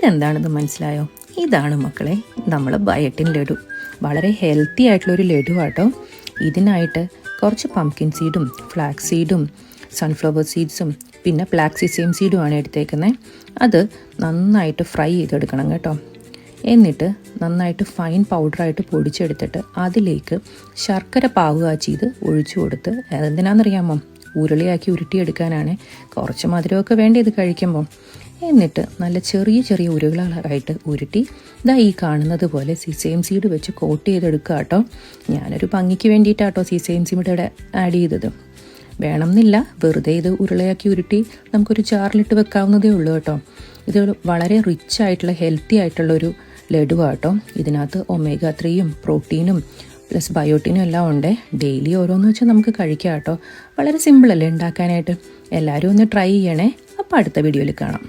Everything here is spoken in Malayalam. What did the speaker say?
ഇതെന്താണെന്ന് മനസ്സിലായോ? ഇതാണ് മക്കളെ നമ്മൾ ബയോട്ടിൻ ലഡു. വളരെ ഹെൽത്തി ആയിട്ടുള്ളൊരു ലഡു ആട്ടോ. ഇതിനായിട്ട് കുറച്ച് പംകിൻ സീഡും ഫ്ലാക്സ് സീഡും സൺഫ്ലവർ സീഡ്സും പിന്നെ ബ്ലാക്ക് സിസേം സീഡുമാണ് എടുത്തേക്കുന്നത്. അത് നന്നായിട്ട് ഫ്രൈ ചെയ്തെടുക്കണം കേട്ടോ. എന്നിട്ട് നന്നായിട്ട് ഫൈൻ പൗഡറായിട്ട് പൊടിച്ചെടുത്തിട്ട് അതിലേക്ക് ശർക്കര പാവ് കാച്ചിയത് ഒഴിച്ചു കൊടുത്ത്, അതെന്തിനാണെന്നറിയാമോ? ഉരുളിയാക്കി ഉരുട്ടിയെടുക്കാനാണ്. കുറച്ച് മധുരമൊക്കെ വേണ്ടി ഇത് കഴിക്കുമ്പോൾ. എന്നിട്ട് നല്ല ചെറിയ ചെറിയ ഉരുളകളായിട്ട് ഉരുട്ടി ഈ കാണുന്നത് പോലെ സിസേം സീഡ് വെച്ച് കോട്ട് ചെയ്തെടുക്കുക കേട്ടോ. ഞാനൊരു ഭംഗിക്ക് വേണ്ടിയിട്ടാട്ടോ സിസേം സീഡ് ഇവിടെ ആഡ് ചെയ്തത്. വേണമെന്നില്ല, വെറുതെ ഇത് ഉരുളയാക്കി ഉരുട്ടി നമുക്കൊരു ജാറിലിട്ട് വെക്കാവുന്നതേ ഉള്ളൂ കേട്ടോ. ഇത് വളരെ റിച്ച് ആയിട്ടുള്ള ഹെൽത്തി ആയിട്ടുള്ളൊരു ലഡു ആട്ടോ. ഇതിനകത്ത് ഒമേഗ 3യും പ്രോട്ടീനും പ്ലസ് ബയോട്ടിനും എല്ലാം ഉണ്ട്. ഡെയിലി ഓരോന്ന് വെച്ചാൽ നമുക്ക് കഴിക്കാം കേട്ടോ. വളരെ സിമ്പിളല്ലേ ഉണ്ടാക്കാനായിട്ട്. എല്ലാവരും ഒന്ന് ട്രൈ ചെയ്യണേ. അപ്പോൾ അടുത്ത വീഡിയോയിൽ കാണാം.